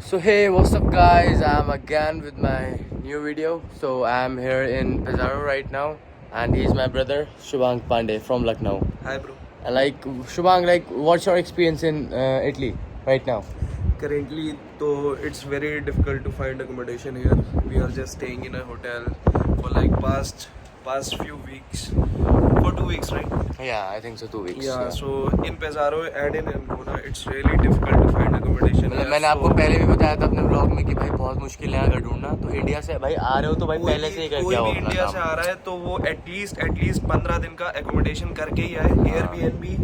So hey, what's up guys? I'm again with my new video. So I'm here in Pizarro right now, and he's my brother Shubhang Pandey from Lucknow. Hi bro. And like Shubhang, like what's your experience in Italy right now? Currently, though, it's very difficult to find accommodation here. We are just staying in a hotel for like past few weeks. For 2 weeks, right? Yeah, I think so. 2 weeks. Yeah. So in Pesaro and in Ancona, it's really difficult to find accommodation. मतलब here. मैंने आपको पहले भी बताया था अपने blog में कि भाई बहुत मुश्किल है अगर ढूंढना तो इंडिया से भाई आ रहे हो तो भाई पहले से ही करके आओ कोई भी अपना इंडिया से काम। आ रहा है तो वो एटलीस्ट 15 दिन का एकोमोडेशन करके ही आए। एयरबीएनबी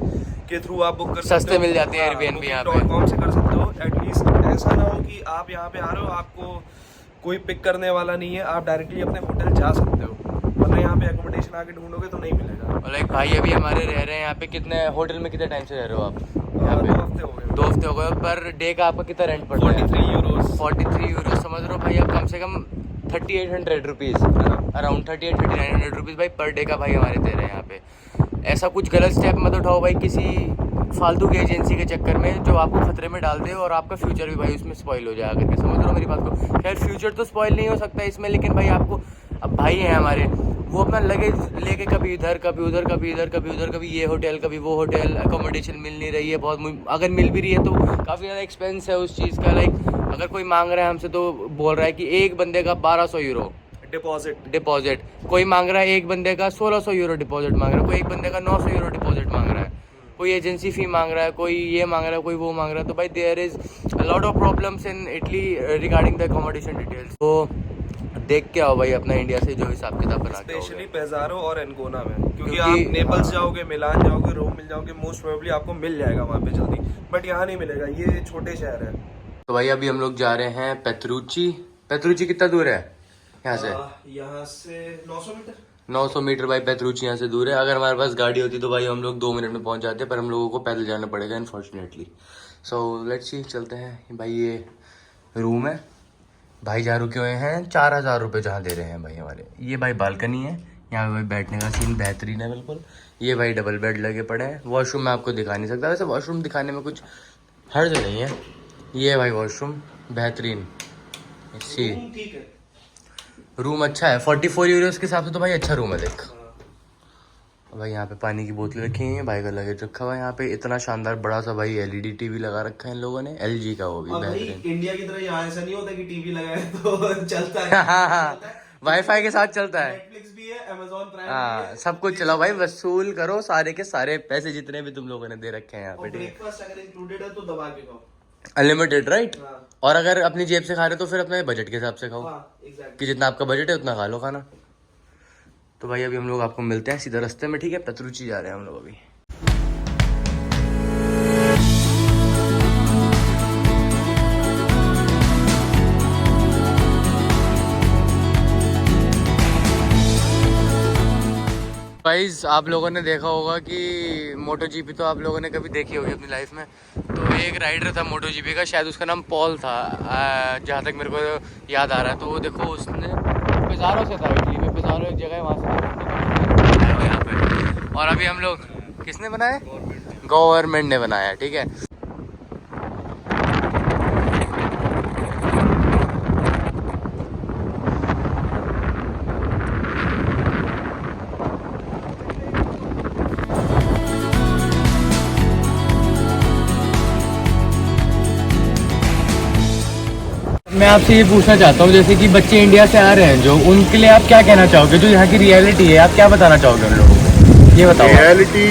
के थ्रू आप बुक कर सकते हो। सस्ते मिल जाते हैं Airbnb यहाँ पे। .com से कर सकते हो। एटलीस्ट ऐसा ना हो कि आप यहाँ पे आ रहे हो आपको कोई पिक करने वाला नहीं है, आप डायरेक्टली अपने होटल जा सकते हो, वरना यहाँ पे एकोमोडेशन आके ढूंढोगे तो नहीं मिलेगा। और लाइक भाई अभी हमारे रह रहे हैं यहाँ पे कितने होटल में कितने टाइम से रह रहे हो आप यहाँ पे? 2 हफ्ते हो गए। 2 हफ्ते हो गए। पर डे का आपका कितना रेंट पड़ता है? 43 यूरो समझ रहे हो भाई, आप कम से कम 3800 रुपीज़, अराउंड 3900 रुपीज़ भाई पर डे का भाई हमारे दे रहे हैं यहाँ पे। ऐसा कुछ गलत स्टेप मत उठाओ भाई किसी फालतू की एजेंसी के चक्कर में जो आपको खतरे में डाल दे और आपका फ्यूचर भी भाई उसमें स्पॉइल हो जाए करके। समझ रहे हो मेरी बात को? खैर फ्यूचर तो स्पॉइल नहीं हो सकता इसमें, लेकिन भाई आपको अब भाई हैं हमारे, वो अपना लगेज लेके कभी इधर कभी उधर कभी इधर कभी उधर, कभी ये होटल कभी वो होटल, अकोमोडेशन मिल नहीं रही है बहुत, अगर मिल भी रही है तो काफ़ी ज़्यादा एक्सपेंस है उस चीज़ का। लाइक अगर कोई मांग रहा है हमसे तो बोल रहा है कि एक बंदे का 1200 यूरो डिपॉजिट, कोई मांग रहा है एक बंदे का 1600 यूरो डिपॉजिट मांग रहा है, कोई एक बंदे का 900 यूरो डिपॉजिट मांग रहा है, कोई एजेंसी फ़ी मांग रहा है, कोई ये मांग रहा है, कोई वो मांग रहा है। तो भाई there is a lot of problems in Italy regarding the accommodation details. तो देख के आओ भाई अपना इंडिया से जो हिसाब किताब बना के आओगे। स्पेशली पेजारो और एनकोना में, क्योंकि आप नेपल्स जाओगे, मिलान जाओगे, रोम मिल जाओगे, मोस्ट प्रोबेबली आपको मिल जाएगा वहाँ पे जल्दी, बट यहाँ नहीं मिलेगा, ये छोटे शहर है। तो भाई अभी हम लोग जा रहे हैं पेत्रुची कितना दूर है यहाँ से? यहाँ से 900 मीटर। 900 मीटर भाई पेत्रुची यहाँ से दूर है। अगर हमारे पास गाड़ी होती तो भाई हम लोग 2 मिनट में पहुँच जाते, पर हम लोगों को पैदल जाना पड़ेगा अनफॉर्चुनेटली। सो लेट्स सी, चलते हैं भाई। ये रूम है भाई, जहाँ रुके हुए हैं 4000 रुपये जहाँ दे रहे हैं भाई हमारे। ये भाई बालकनी है, यहाँ पे भाई बैठने का सीन बेहतरीन है बिल्कुल। ये भाई डबल बेड लगे पड़े हैं। वॉशरूम मैं आपको दिखा नहीं सकता, वैसे वॉशरूम दिखाने में कुछ हर्ज नहीं है। ये भाई वॉशरूम बेहतरीन, ठीक है, रूम अच्छा है। 44 यूरोस के हिसाब से तो भाई अच्छा रूम है। देख भाई यहाँ पे पानी की बोतल रखी हुई है, भाई का लगेज रखा हुआ है यहाँ पे। इतना शानदार बड़ा सा भाई एलईडी टीवी लगा रखा है इन लोगों ने, एलजी का, वो भी बेहतरीन। इंडिया की तरह यहाँ ऐसा नहीं होता कि टीवी लगाए तो चलता है। हाँ, वाईफाई के साथ चलता है, नेटफ्लिक्स भी है, अमेज़न प्राइम भी हाँ, है, सब कुछ चलाओ भाई, वसूल करो सारे के सारे पैसे जितने भी तुम लोगों ने दे रखे हैं यहाँ पे। ब्रेकफास्ट अगर इंक्लूडेड है तो दबा के खाओ, अनलिमिटेड राइट। हाँ। और अगर अपनी जेब से खा रहे हो तो फिर अपने बजट के हिसाब से खाओ, एग्जैक्टली। कि जितना आपका बजट है उतना खा लो खाना। तो भाई अभी हम लोग आपको मिलते हैं सीधा रास्ते में, ठीक है? पेत्रुची जा रहे हैं हम लोग अभी। गाइस आप लोगों ने देखा होगा कि मोटो जीपी तो आप लोगों ने कभी देखी होगी अपनी लाइफ में। तो एक राइडर था मोटो जीपी का, शायद उसका नाम पॉल था जहाँ तक मेरे को याद आ रहा है। तो वो देखो उसने पिज़ारो से था, इटली में पिज़ारो एक जगह है, वहाँ से यहाँ पे। और अभी हम लोग किसने बनाया? गवर्नमेंट ने बनाया, ठीक है। मैं आपसे ये पूछना चाहता हूँ, जैसे कि बच्चे इंडिया से आ रहे हैं जो, उनके लिए आप क्या कहना चाहोगे? जो यहाँ की रियलिटी है, आप क्या बताना चाहोगे उन लोगों को? ये बताओ। रियलिटी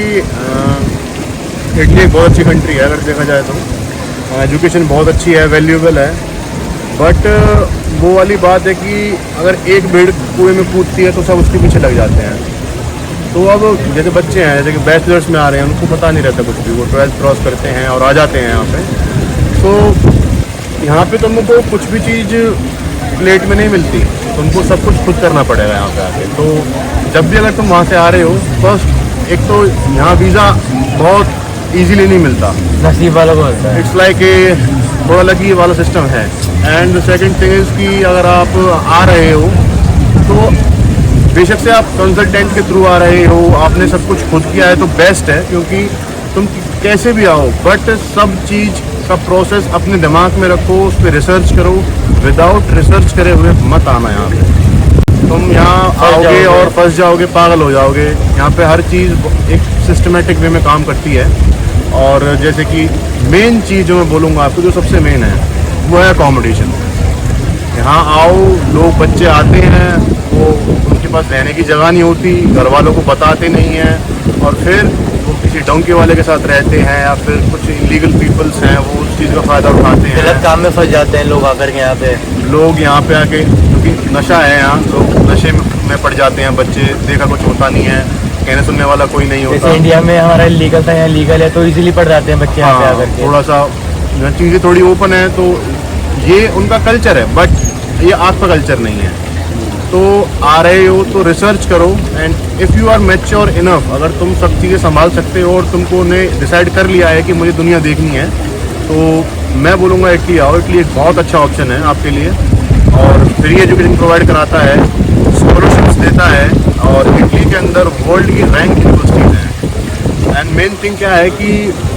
इटली एक बहुत अच्छी कंट्री है अगर देखा जाए तो। एजुकेशन बहुत अच्छी है, वैल्यूएबल है, बट वो वाली बात है कि अगर एक भेड़ कुएं में कूदती है तो सब उसके पीछे लग जाते हैं। तो अब जैसे बच्चे हैं, जैसे कि बैचलर्स में आ रहे हैं, उनको पता नहीं रहता कुछ भी, वो 12th क्रॉस करते हैं और आ जाते हैं यहाँ पे। तो यहाँ पे तुमको कुछ भी चीज़ प्लेट में नहीं मिलती, तुमको सब कुछ खुद करना पड़ेगा यहाँ पे आके। तो जब भी अगर तुम वहाँ से आ रहे हो, फर्स्ट एक तो यहाँ वीज़ा बहुत इजीली नहीं मिलता, नसीब वालों को मिलता है। इट्स लाइक ए थोड़ा अलग ही वाला सिस्टम है। एंड सेकंड थिंग इज़ कि अगर आप आ रहे हो तो बेशक से आप कंसल्टेंट के थ्रू आ रहे हो, आपने सब कुछ खुद किया है तो बेस्ट है, क्योंकि तुम कैसे भी आओ बट सब चीज़ सब प्रोसेस अपने दिमाग में रखो, उस पर रिसर्च करो। विदाउट रिसर्च करे हुए मत आना यहाँ पे। तुम यहाँ आओगे और फंस जाओगे, पागल हो जाओगे। यहाँ पे हर चीज़ एक सिस्टमेटिक वे में काम करती है। और जैसे कि मेन चीज़ जो मैं बोलूँगा आपको, जो सबसे मेन है वो है अकोमोडेशन। यहाँ आओ, लोग बच्चे आते हैं, वो उनके पास रहने की जगह नहीं होती, घर वालों को बताते नहीं हैं, और फिर वो किसी डोंकी वाले के साथ रहते हैं, या फिर कुछ इलीगल पीपल्स हैं, वो उस चीज़ का फ़ायदा उठाते हैं, गलत काम में फंस जाते हैं लोग आकर के यहाँ पे। लोग यहाँ पे आके, क्योंकि नशा है यहाँ, लोग नशे में पड़ जाते हैं बच्चे। देखा कुछ होता नहीं है, कहने सुनने वाला कोई नहीं होता। जैसे इंडिया में हमारा लीगल था, यहाँ लीगल है, तो इजीली पड़ जाते हैं बच्चे यहाँ पे आकर के। थोड़ा सा चीज़ें थोड़ी ओपन है, तो ये उनका कल्चर है, बट ये आपका कल्चर नहीं है। तो आ रहे हो तो रिसर्च करो, and if you are mature enough, अगर तुम सब चीज़ें संभाल सकते हो और तुमको ने डिसाइड कर लिया है कि मुझे दुनिया देखनी है, तो मैं बोलूँगा इटली आओ। इटली एक बहुत अच्छा ऑप्शन है आपके लिए, और फ्री एजुकेशन प्रोवाइड कराता है, स्कॉलरशिप्स देता है, और इटली के अंदर वर्ल्ड की रैंक यूनिवर्सिटीज़ हैं। एंड मेन थिंग क्या है कि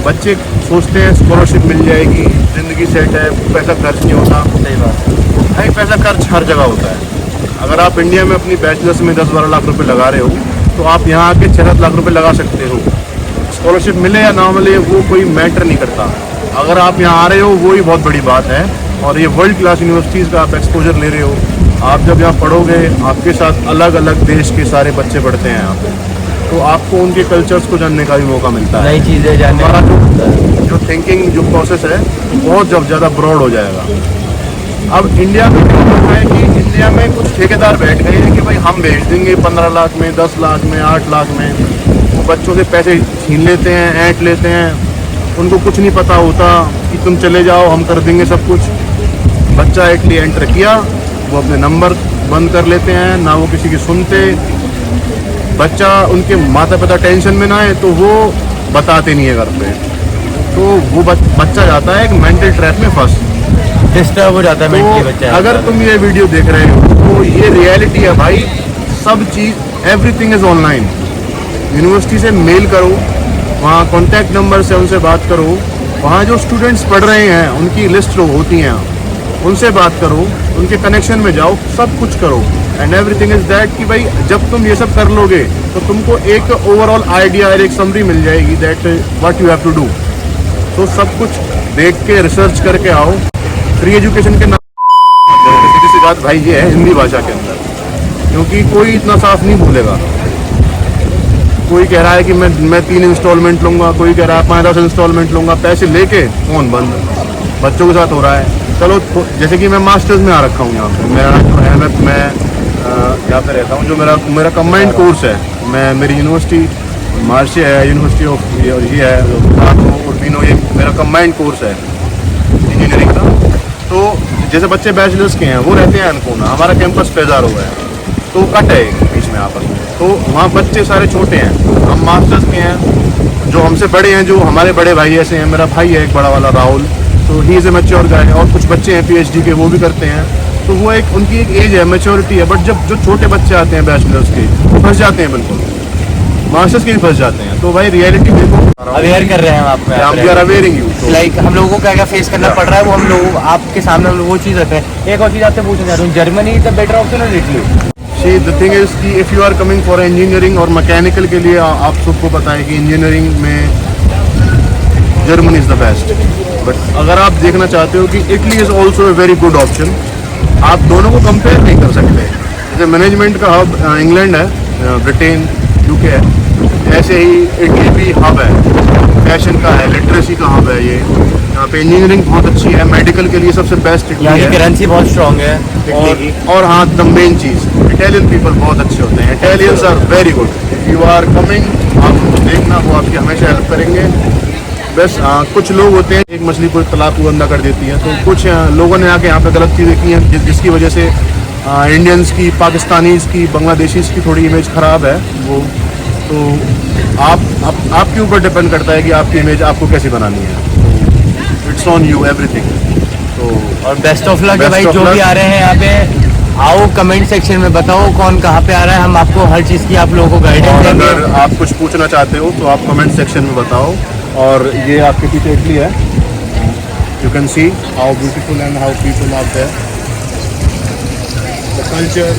बच्चे सोचते हैं स्कॉलरशिप मिल जाएगी, ज़िंदगी सेट है, पैसा खर्च नहीं होता। सही बात है भाई, पैसा खर्च हर जगह होता है। अगर आप इंडिया में अपनी बैचलर्स में 10-12 लाख रुपए लगा रहे हो, तो आप यहाँ आके 6-7 लाख रुपए लगा सकते हो। स्कॉलरशिप मिले या ना मिले वो कोई मैटर नहीं करता। अगर आप यहाँ आ रहे हो वो ही बहुत बड़ी बात है, और ये वर्ल्ड क्लास यूनिवर्सिटीज़ का आप एक्सपोजर ले रहे हो। आप जब यहाँ पढ़ोगे, आपके साथ अलग अलग देश के सारे बच्चे पढ़ते हैं यहाँ पे, तो आपको उनके कल्चर्स को जानने का भी मौका मिलता है। नई चीज़ें जानने हमारा जो थिंकिंग जो प्रोसेस है बहुत जब ज़्यादा ब्रॉड हो जाएगा। अब इंडिया में क्या होता है कि इंडिया में कुछ ठेकेदार बैठ गए हैं कि भाई हम भेज देंगे 15 लाख में, 10 लाख में, 8 लाख में। वो बच्चों से पैसे छीन लेते हैं, ऐंठ लेते हैं। उनको कुछ नहीं पता होता कि तुम चले जाओ, हम कर देंगे सब कुछ। बच्चा इटली एंटर किया, वो अपने नंबर बंद कर लेते हैं, ना वो किसी की सुनते। बच्चा, उनके माता पिता टेंशन में ना आए तो वो बताते नहीं है घर पे, तो वो बच्चा जाता है एक मेंटल ट्रैप में फंस, डिस्टर्ब हो जाता है मेंटली बच्चा। तो अगर तुम ये वीडियो देख रहे हो तो ये रियलिटी है भाई। सब चीज़, एवरीथिंग इज़ ऑनलाइन। यूनिवर्सिटी से मेल करो, वहाँ कॉन्टैक्ट नंबर से उनसे बात करो। वहाँ जो स्टूडेंट्स पढ़ रहे हैं उनकी लिस्ट होती हैं, उनसे बात करो, उनके कनेक्शन में जाओ, सब कुछ करो। एंड एवरीथिंग इज दैट कि भाई जब तुम ये सब कर लोगे तो तुमको एक ओवरऑल आइडिया और एक समरी मिल जाएगी that what you have to do. तो सब कुछ देख के रिसर्च करके आओ। फ्री एजुकेशन के नाम सीधी सी बात भाई ये है हिंदी भाषा के अंदर, क्योंकि कोई इतना साफ नहीं बोलेगा। कोई कह रहा है कि मैं 3 इंस्टॉलमेंट लूँगा, कोई कह रहा है 5-10 इंस्टॉलमेंट लूँगा, पैसे लेके फ़ोन बंद। बच्चों के साथ हो रहा है। चलो जैसे कि मैं मास्टर्स में आ रखा हूँ यहाँ पे, मेरा जो है मैं यहाँ पे रहता हूँ। जो मेरा कंबाइंड कोर्स है, मेरी यूनिवर्सिटी मार्शे है, यूनिवर्सिटी ऑफ ये है उर्बिनो, ये मेरा कंबाइंड कोर्स है इंजीनियरिंग का। तो जैसे बच्चे बैचलर्स के हैं वो रहते हैं अनकोना, हमारा कैंपस पेजारो है, तो कट है बीच में आपस में। तो वहाँ बच्चे सारे छोटे हैं, हम मास्टर्स के हैं। जो हमसे बड़े हैं, जो हमारे बड़े भाई ऐसे हैं, मेरा भाई है एक बड़ा वाला राहुल, तो ही इज़ ए मैच्योर गाय। और कुछ बच्चे हैं PhD के, वो भी करते हैं। तो वो उनकी एक एज है, मैच्योरिटी है। बट जब जो छोटे बच्चे आते हैं बैचलर्स के, वो फंस जाते हैं, बिल्कुल मास्टर्स के भी फंस जाते हैं। तो भाई रियलिटी देखो, अवेयर कर रहे हैं हम आपको, we are awaring you. Like हम लोगों को क्या क्या फेस करना पड़ रहा है वो हम लोग आपके सामने हम लोग वो चीज़ रखते हैं। एक और चीज़ आपसे पूछना चाह रहा हूँ, Germany is the better option और Italy? See the thing is कि if you are coming for engineering और मैकेनिकल के लिए, आप सबको पता है कि इंजीनियरिंग में Germany is the best. But अगर आप देखना चाहते हो कि Italy is also a very good option, आप दोनों को कंपेयर नहीं कर सकते। जैसे मैनेजमेंट का हब इंग्लैंड है, ब्रिटेन, UK है, ऐसे ही इटली भी हब है, फैशन का है, लिटरेसी का हब है ये। यहाँ पे इंजीनियरिंग बहुत अच्छी है, मेडिकल के लिए सबसे बेस्ट इटली यहाँ है। की करेंसी बहुत स्ट्रॉन्ग है। और हाँ, द मेन चीज़, इटालियन पीपल बहुत अच्छे होते हैं। Italians are very good. If you are coming, आप देखना, वो आपकी हमेशा हेल्प करेंगे। बस कुछ लोग होते हैं, एक मछली को तलाक बंदा कर देती है। तो कुछ लोगों ने आके यहाँ पे गलत चीज़ें की हैं, जिसकी वजह से इंडियंस की, पाकिस्तानीज़ की, बांग्लादेशीज़ की थोड़ी इमेज ख़राब है। वो तो आपके ऊपर डिपेंड करता है कि आपकी इमेज आपको कैसी बनानी है। तो इट्स ऑन यू एवरीथिंग। तो और बेस्ट ऑफ लक है भाई, जो भी आ रहे हैं यहाँ पे आओ, कमेंट सेक्शन में बताओ कौन कहाँ पे आ रहा है, हम आपको हर चीज़ की आप लोगों को गाइडेंस देंगे। अगर आप कुछ पूछना चाहते हो तो आप कमेंट सेक्शन में बताओ। और ये आपके पीछे इटली है, You can see how beautiful and how people are there. The culture,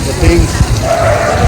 the things.